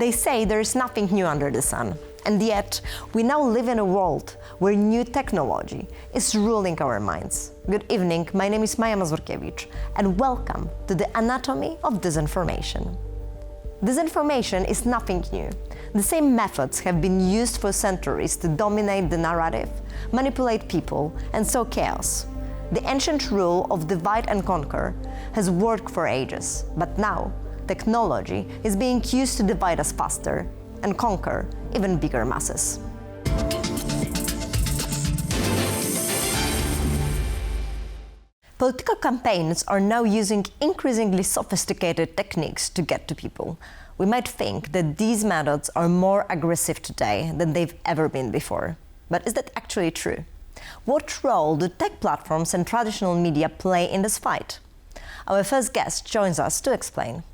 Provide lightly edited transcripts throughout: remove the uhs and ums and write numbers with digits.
They say there is nothing new under the sun. And yet, we now live in a world where new technology is ruling our minds. Good evening, my name is Maja Mazurkiewicz, and welcome to the Anatomy of Disinformation. Disinformation is nothing new. The same methods have been used for centuries to dominate the narrative, manipulate people, and sow chaos. The ancient rule of divide and conquer has worked for ages, but now technology is being used to divide us faster and conquer even bigger masses. Political campaigns are now using increasingly sophisticated techniques to get to people. We might think that these methods are more aggressive today than they've ever been before. But is that actually true? What role do tech platforms and traditional media play in this fight? Our first guest joins us to explain.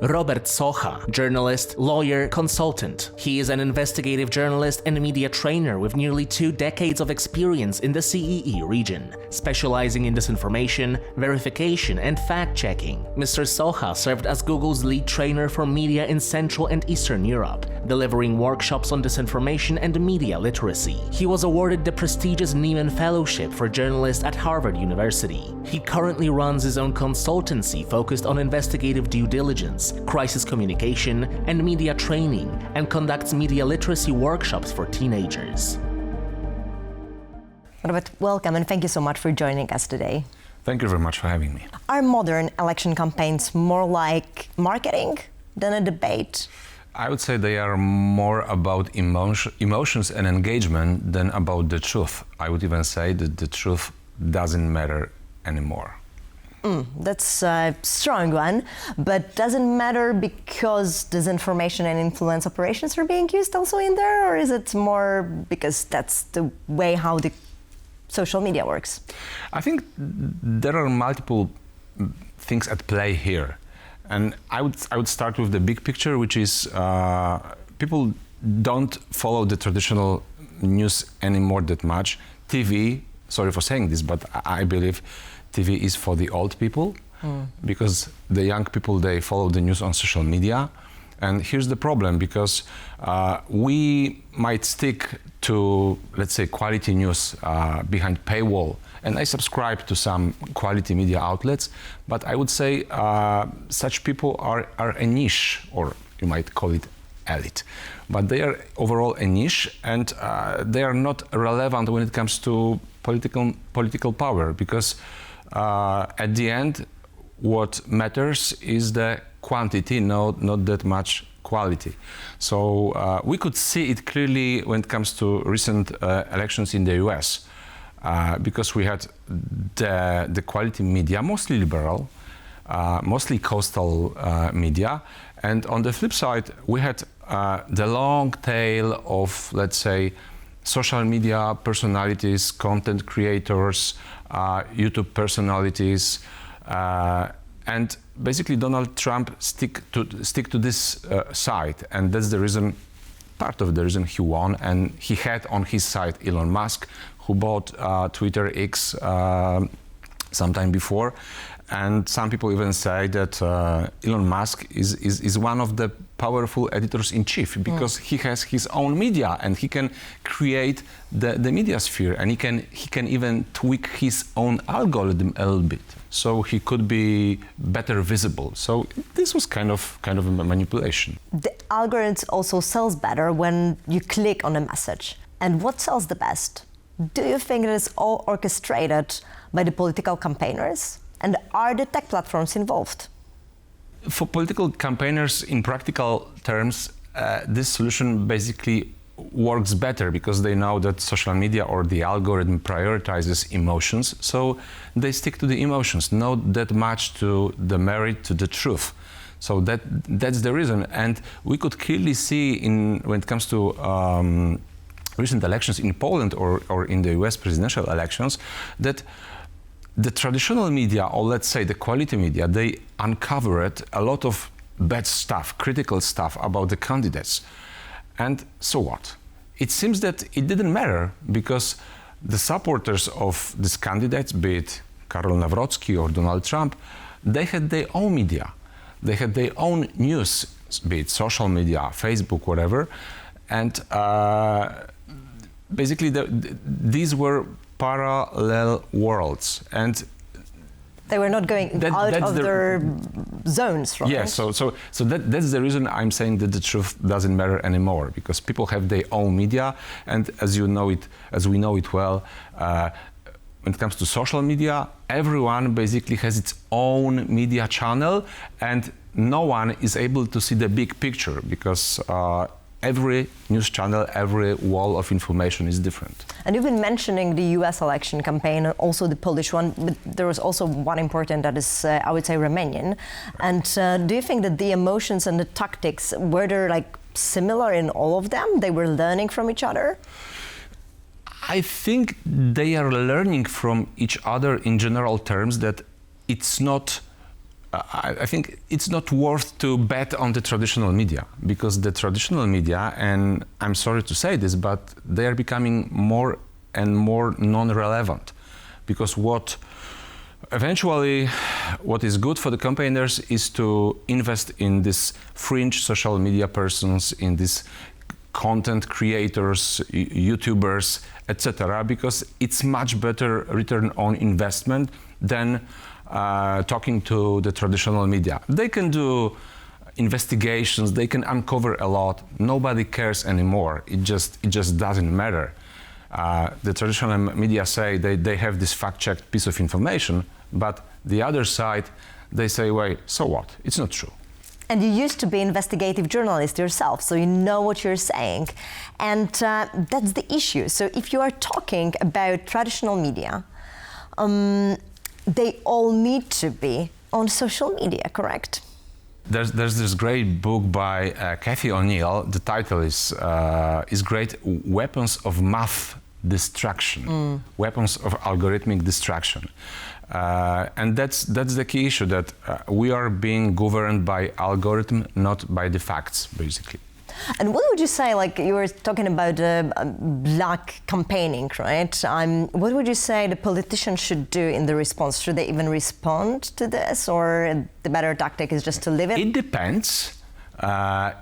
Robert Socha, journalist, lawyer, consultant. He is an investigative journalist and media trainer with nearly 2 decades of experience in the CEE region, specializing in disinformation, verification, and fact-checking. Mr. Socha served as Google's lead trainer for media in Central and Eastern Europe, delivering workshops on disinformation and media literacy. He was awarded the prestigious Nieman Fellowship for Journalists at Harvard University. He currently runs his own consultancy focused on investigative due diligence, crisis communication, and media training, and conducts media literacy workshops for teenagers. Robert, welcome and thank you so much for joining us today. Thank you very much for having me. Are modern election campaigns more like marketing than a debate? I would say they are more about emotions and engagement than about the truth. I would even say that the truth doesn't matter anymore. That's a strong one, but doesn't matter because disinformation and influence operations are being used also in there, or is it more because that's the way how the social media works? I think there are multiple things at play here, and I would start with the big picture, which is people don't follow the traditional news anymore that much. TV, sorry for saying this, but I believe TV is for the old people, because the young people, they follow the news on social media. And here's the problem, because we might stick to, let's say, quality news behind paywall, and I subscribe to some quality media outlets, but I would say such people are a niche, or you might call it elite. But they are overall a niche, and they are not relevant when it comes to political power, because at the end, what matters is the quantity, not that much quality. So we could see it clearly when it comes to recent elections in the US, because we had the quality media, mostly liberal, mostly coastal media, and on the flip side, we had the long tail of, let's say, social media personalities, content creators, YouTube personalities, and basically Donald Trump stick to this side, and that's the reason, part of the reason he won. And he had on his side Elon Musk, who bought Twitter X sometime before, and some people even say that Elon Musk is one of the powerful editors-in-chief, because he has his own media and he can create the media sphere, and he can even tweak his own algorithm a little bit, so he could be better visible. So this was kind of a manipulation. The algorithms also sells better when you click on a message. And what sells the best? Do you think it is all orchestrated by the political campaigners? And are the tech platforms involved? For political campaigners, in practical terms, this solution basically works better, because they know that social media or the algorithm prioritizes emotions, so they stick to the emotions, not that much to the merit, to the truth. So that's the reason. And we could clearly see when it comes to recent elections in Poland or in the US presidential elections, that the traditional media, or let's say the quality media, they uncovered a lot of bad stuff, critical stuff about the candidates. And so what? It seems that it didn't matter, because the supporters of these candidates, be it Karol Nawrocki or Donald Trump, they had their own media. They had their own news be it social media, Facebook, whatever. And basically these were parallel worlds. And they were not going out of their zones, right? Yes, so that's the reason I'm saying that the truth doesn't matter anymore, because people have their own media, and as we know it well, when it comes to social media, everyone basically has its own media channel, and no one is able to see the big picture, because every news channel, every wall of information is different. And you've been mentioning the US election campaign and also the Polish one, but there was also one important that is, I would say, Romanian. And do you think that the emotions and the tactics, were there like similar in all of them? They were learning from each other? I think they are learning from each other in general terms, that it's not I think it's not worth to bet on the traditional media, because the traditional media, and I'm sorry to say this, but they are becoming more and more non-relevant, because what is good for the campaigners is to invest in these fringe social media persons, in these content creators, YouTubers, etc., because it's much better return on investment than talking to the traditional media. They can do investigations, they can uncover a lot. Nobody cares anymore. It just doesn't matter. The traditional media say they have this fact-checked piece of information, but the other side, they say, wait, so what? It's not true. And you used to be an investigative journalist yourself, so you know what you're saying. And that's the issue. So if you are talking about traditional media, they all need to be on social media, correct? There's this great book by Cathy O'Neill. The title is great: Weapons of Math Distraction, Weapons of Algorithmic Distraction. And that's the key issue, that we are being governed by algorithm, not by the facts, basically. And what would you say, like you were talking about black campaigning, right? What would you say the politicians should do in the response? Should they even respond to this, or the better tactic is just to leave it? It depends.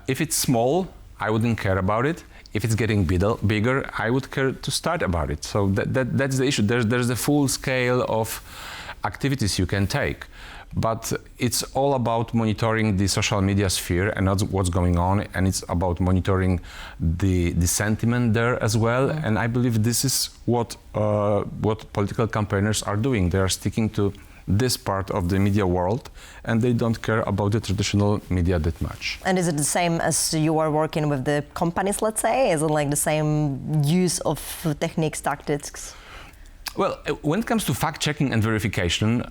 If it's small, I wouldn't care about it. If it's getting bigger, I would care to start about it. So that's the issue. There's a full scale of activities you can take. But it's all about monitoring the social media sphere and what's going on, and it's about monitoring the sentiment there as well. And I believe this is what political campaigners are doing. They are sticking to this part of the media world, and they don't care about the traditional media that much. And is it the same as you are working with the companies, let's say? Is it like the same use of techniques, tactics? Well, when it comes to fact-checking and verification,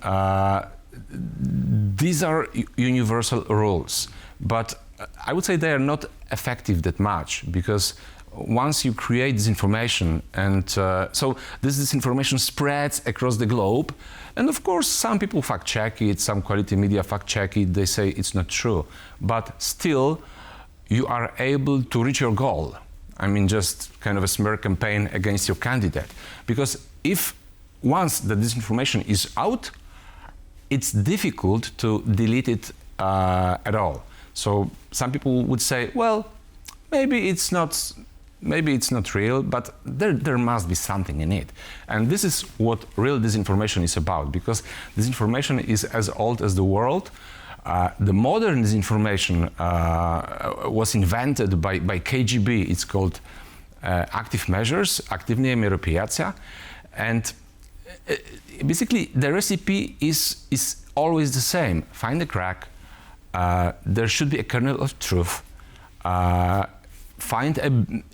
these are universal rules, but I would say they are not effective that much, because once you create this information, and so this disinformation spreads across the globe, and of course some people fact-check it, some quality media fact-check it, they say it's not true, but still you are able to reach your goal. I mean, just kind of a smear campaign against your candidate, because if once the disinformation is out, it's difficult to delete it at all. So some people would say, well, maybe it's not real, but there must be something in it. And this is what real disinformation is about, because disinformation is as old as the world. The modern disinformation was invented by KGB. It's called active measures, aktywne мероприятия, and basically the recipe is always the same. Find a crack, there should be a kernel of truth, find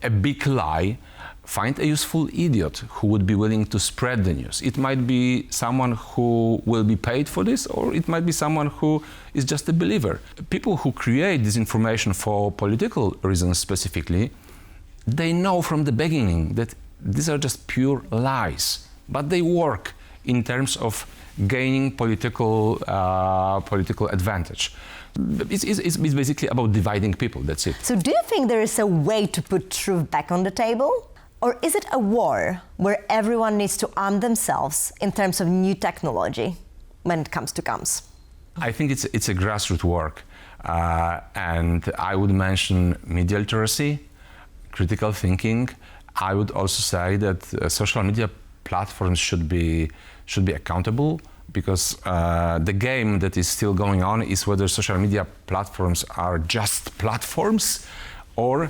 a big lie, find a useful idiot who would be willing to spread the news. It might be someone who will be paid for this, or it might be someone who is just a believer. People who create disinformation for political reasons specifically, they know from the beginning that these are just pure lies, but they work in terms of gaining political advantage. It's basically about dividing people, that's it. So do you think there is a way to put truth back on the table? Or is it a war where everyone needs to arm themselves in terms of new technology when it comes to comms? I think it's a grassroots work. And I would mention media literacy, critical thinking. I would also say that social media platforms should be accountable, because the game that is still going on is whether social media platforms are just platforms or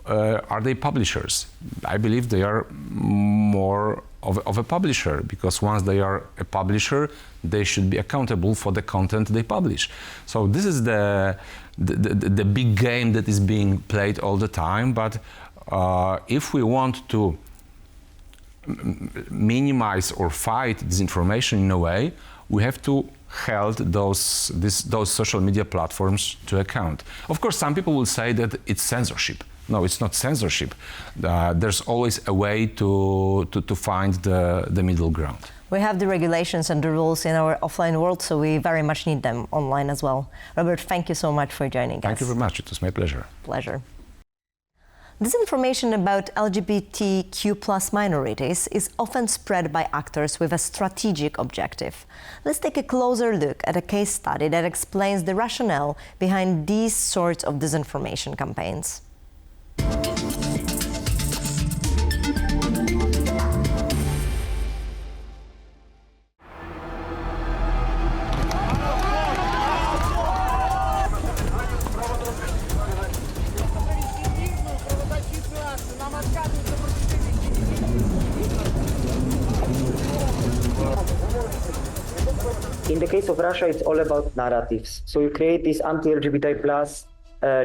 are they publishers. I believe they are more of a publisher, because once they are a publisher, they should be accountable for the content they publish. So this is the big game that is being played all the time. But if we want to minimize or fight disinformation in a way, we have to hold those social media platforms to account. Of course, some people will say that it's censorship. No, it's not censorship. There's always a way to find the middle ground. We have the regulations and the rules in our offline world, so we very much need them online as well. Robert, thank you so much for joining us. Thank you very much. It was my pleasure. Pleasure. Disinformation about LGBTQ+ minorities is often spread by actors with a strategic objective. Let's take a closer look at a case study that explains the rationale behind these sorts of disinformation campaigns. In the case of Russia, it's all about narratives. So you create this anti-LGBT+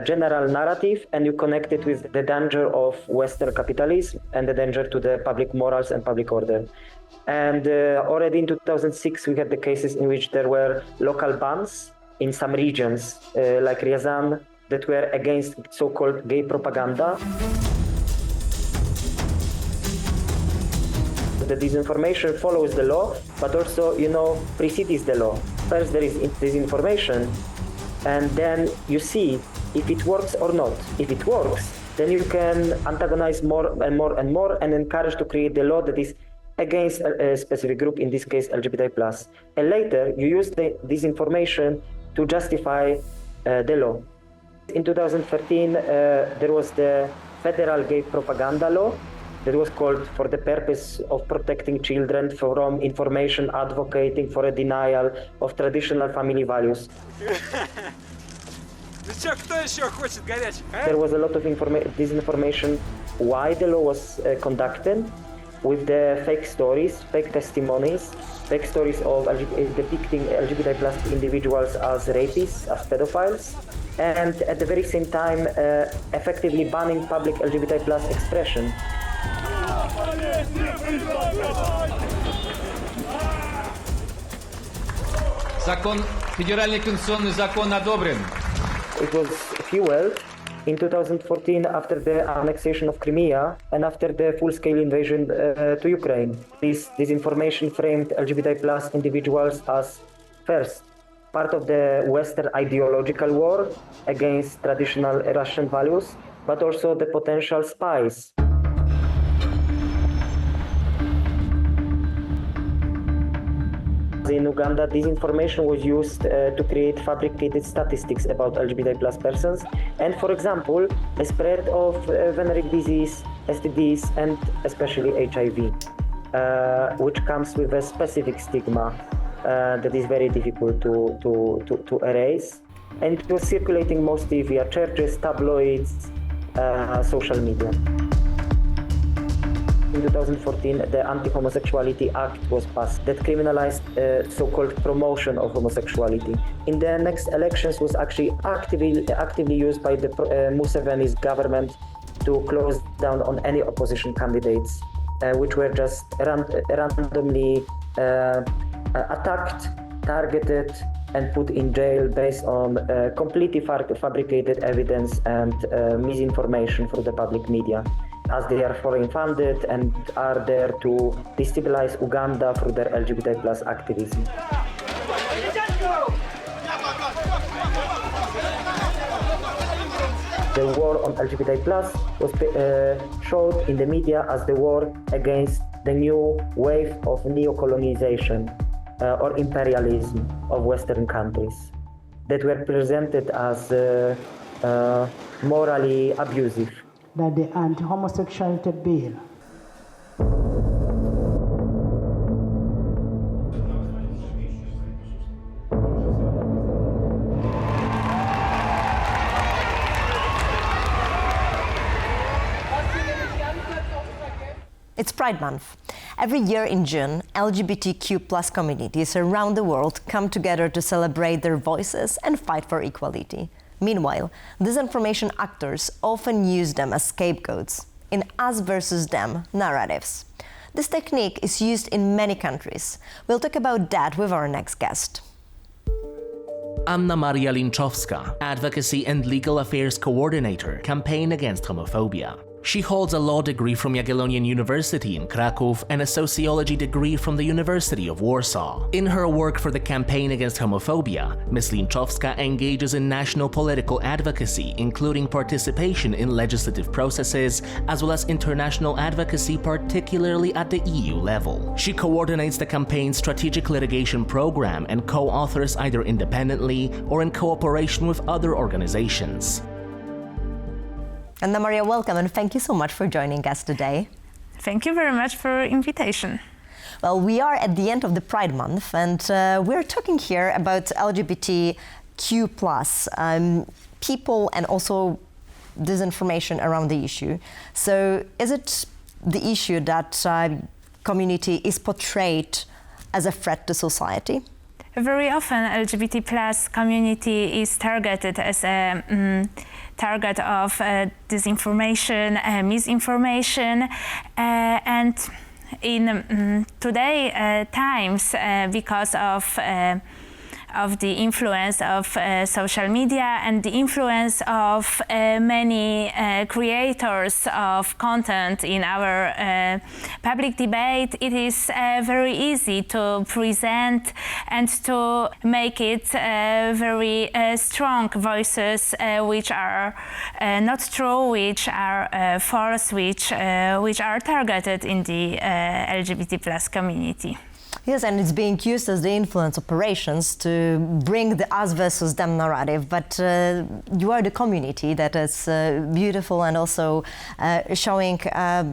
general narrative, and you connect it with the danger of Western capitalism and the danger to the public morals and public order. And already in 2006, we had the cases in which there were local bans in some regions, like Ryazan, that were against so-called gay propaganda. The disinformation follows the law, but also, precedes the law. First, there is disinformation, and then you see if it works or not. If it works, then you can antagonize more and more and more and encourage to create the law that is against a specific group, in this case LGBT+. And later, you use the disinformation to justify the law. In 2013, there was the federal gay propaganda law that was called for the purpose of protecting children from information advocating for a denial of traditional family values. There was a lot of disinformation why the law was conducted, with the fake stories, fake testimonies, fake stories of depicting LGBT+ individuals as rapists, as pedophiles, and at the very same time effectively banning public LGBT+ expression. Федеральный конституционный закон одобрен. It was fueled in 2014 after the annexation of Crimea and after the full-scale invasion to Ukraine. This disinformation framed LGBT+ individuals as, first, part of the Western ideological war against traditional Russian values, but also the potential spies. In Uganda, disinformation was used to create fabricated statistics about LGBT+ persons, and, for example, the spread of venereal disease, STDs, and especially HIV, which comes with a specific stigma that is very difficult to erase. And it was circulating mostly via churches, tabloids, social media. In 2014, the Anti-Homosexuality Act was passed that criminalized so-called promotion of homosexuality. In the next elections, was actually actively used by the Museveni's government to close down on any opposition candidates, which were just randomly attacked, targeted, and put in jail based on completely fabricated evidence and misinformation from the public media, as they are foreign funded and are there to destabilize Uganda through their LGBT+ activism. The war on LGBT+ was showed in the media as the war against the new wave of neo-colonization or imperialism of Western countries. that were presented as morally abusive. That the anti-homosexuality bill It's Pride Month. Every year in June, LGBTQ+ communities around the world come together to celebrate their voices and fight for equality. Meanwhile, disinformation actors often use them as scapegoats in us versus them narratives. This technique is used in many countries. We'll talk about that with our next guest. Annamaria Linczowska, Advocacy and Legal Affairs Coordinator, Campaign Against Homophobia. She holds a law degree from Jagiellonian University in Kraków and a sociology degree from the University of Warsaw. In her work for the Campaign Against Homophobia, Ms. Linczowska engages in national political advocacy, including participation in legislative processes, as well as international advocacy, particularly at the EU level. She coordinates the campaign's strategic litigation program and co-authors either independently or in cooperation with other organizations. Annamaria, welcome and thank you so much for joining us today. Thank you very much for your invitation. Well, we are at the end of the Pride Month and we're talking here about LGBTQ+ people and also disinformation around the issue. So is it the issue that community is portrayed as a threat to society? Very often LGBT+ community is targeted as a target of disinformation, misinformation, and in today times, because of the influence of social media and the influence of many creators of content in our public debate, it is very easy to present and to make it very strong voices which are not true, which are false, which are targeted in the LGBT+ community. Yes, and it's being used as the influence operations to bring the us versus them narrative, but you are the community that is beautiful and also showing, I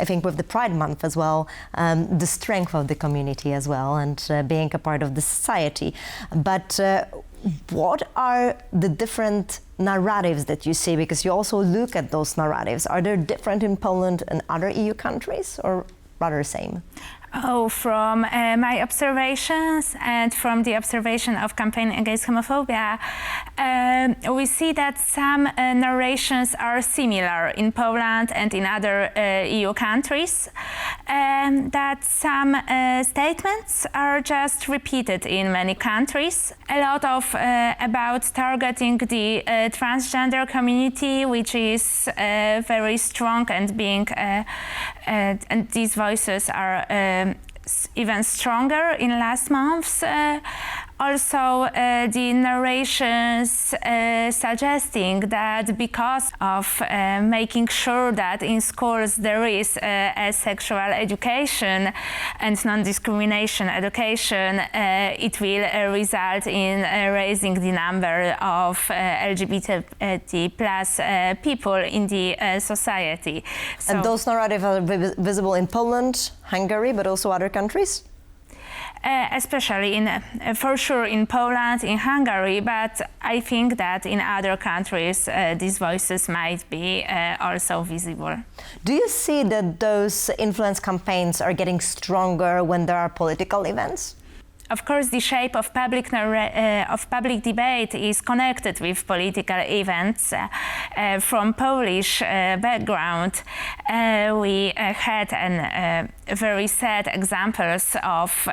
think with the Pride Month as well, the strength of the community as well and being a part of the society. But what are the different narratives that you see? Because you also look at those narratives. Are they different in Poland and other EU countries or rather same? Oh, from my observations and from the observation of Campaign Against Homophobia, we see that some narrations are similar in Poland and in other EU countries, that some statements are just repeated in many countries. A lot of about targeting the transgender community, which is very strong and being, and these voices are even stronger in last months. Also, the narrations suggesting that because of making sure that in schools there is a sexual education and non-discrimination education, it will result in raising the number of LGBT+ people in the society. So, and those narratives are visible in Poland, Hungary, but also other countries? Especially for sure in Poland, in Hungary, but I think that in other countries these voices might be also visible. Do you see that those influence campaigns are getting stronger when there are political events? Of course, the shape of public debate is connected with political events. From Polish background, we had very sad examples of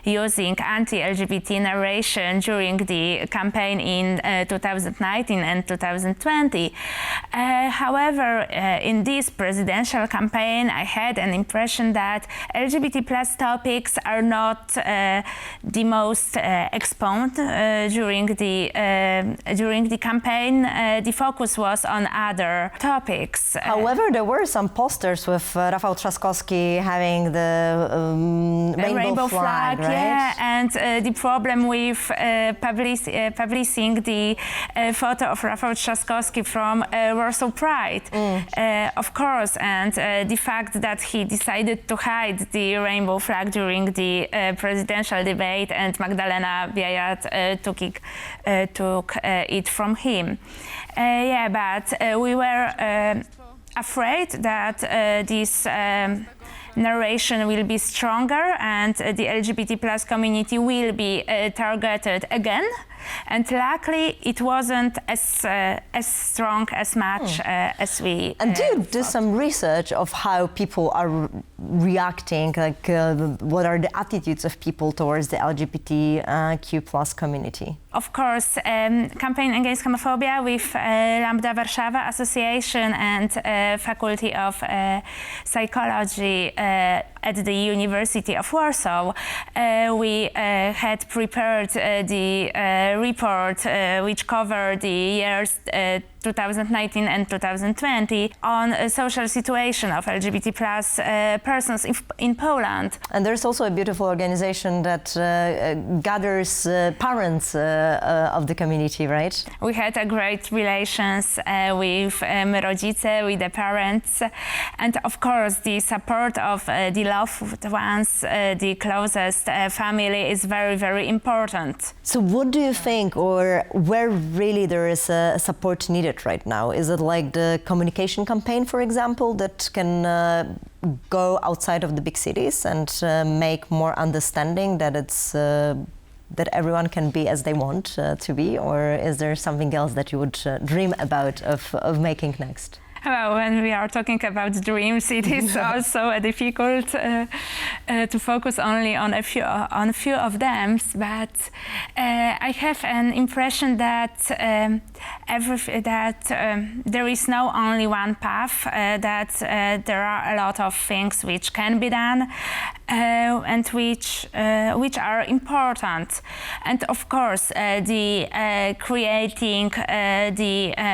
using anti-LGBT narration during the campaign in 2019 and 2020. However, in this presidential campaign, I had an impression that LGBT+ topics are not the most exposed during the campaign. The focus was on other topics. However, there were some posters with Rafał Trzaskowski having the rainbow flag, right? Yeah, and the problem with publishing the photo of Rafał Trzaskowski from Warsaw Pride, of course, and the fact that he decided to hide the rainbow flag during the presidential debate, and Magdalena Biejat took it from him. Yeah, but we were afraid that this narration will be stronger and the LGBT+ community will be targeted again. And luckily, it wasn't as strong as much as we. And do you do some research of how people are reacting? Like, what are the attitudes of people towards the LGBTQ+ community? Of course, Campaign Against Homophobia with Lambda Warszawa Association and Faculty of Psychology at the University of Warsaw, we had prepared the report which covered the years 2019 and 2020 on a social situation of LGBT+ persons in Poland. And there's also a beautiful organization that gathers parents of the community, right? We had a great relations with My Rodzice, with the parents, and of course the support of the loved ones, the closest family is very, very important. So what do you think, or where really there is support needed right now? Is it like the communication campaign, for example, that can go outside of the big cities and make more understanding that it's that everyone can be as they want to be, or is there something else that you would dream about of making next? Well, when we are talking about dreams, it is also difficult to focus only on a few of them. But I have an impression that there is no only one path. That there are a lot of things which can be done and which are important. And of course, the creating,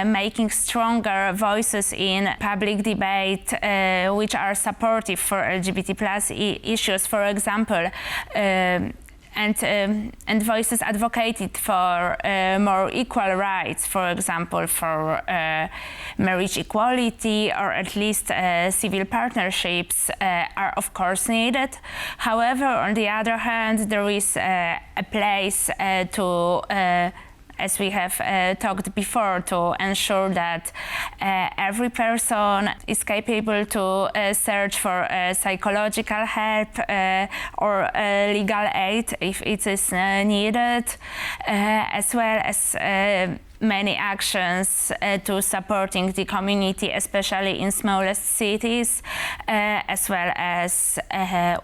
making stronger voices in public debate which are supportive for LGBT+ issues, for example, and voices advocated for more equal rights, for example, for marriage equality or at least civil partnerships are of course needed. However, on the other hand, there is a place to as we have talked before, to ensure that every person is capable to search for psychological help or legal aid if it is needed, as well as many actions to supporting the community, especially in smallest cities, as well as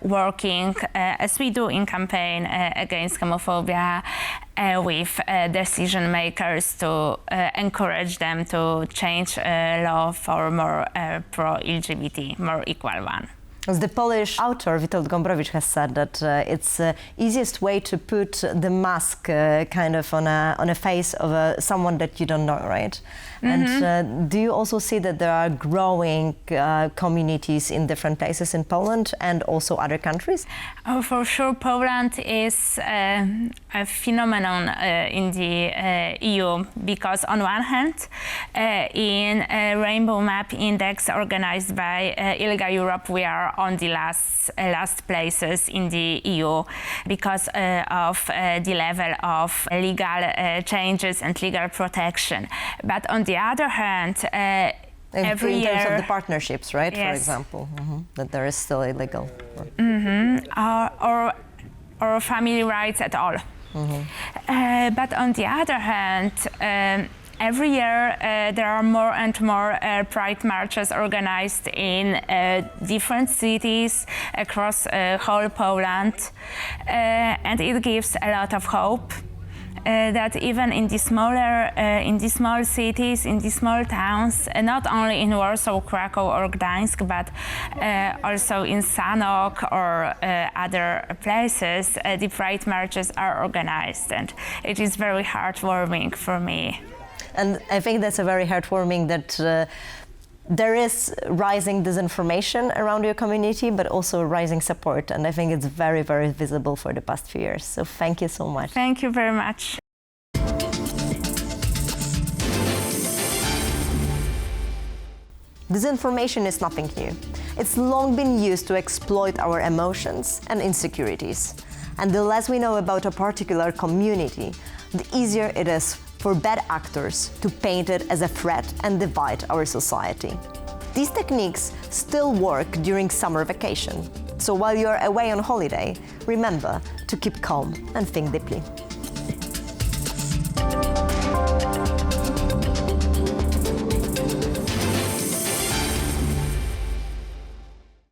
working, as we do in Campaign Against Homophobia, with decision makers to encourage them to change law for more pro-LGBT, more equal one. As the Polish author Witold Gombrowicz has said, that it's the easiest way to put the mask kind of on a face of someone that you don't know, right? Mm-hmm. And do you also see that there are growing communities in different places in Poland and also other countries? Oh, for sure, Poland is a phenomenon in the EU because on one hand, in a Rainbow Map Index organized by ILGA Europe, we are on the last places in the EU because of the level of legal changes and legal protection. But on the other hand, every year... In terms of the partnerships, right, yes. For example, that there is still illegal. Or family rights at all. But on the other hand, every year there are more and more pride marches organized in different cities across whole Poland, and it gives a lot of hope. that even in the small cities, in the small towns, not only in Warsaw, Krakow or Gdańsk, but also in Sanok or other places, the pride marches are organized, and it is very heartwarming for me. And I think that's a very heartwarming that there is rising disinformation around your community, but also rising support. And I think it's very, very visible for the past few years. So thank you so much. Thank you very much. Disinformation is nothing new. It's long been used to exploit our emotions and insecurities. And the less we know about a particular community, the easier it is for bad actors to paint it as a threat and divide our society. These techniques still work during summer vacation. So while you're away on holiday, remember to keep calm and think deeply.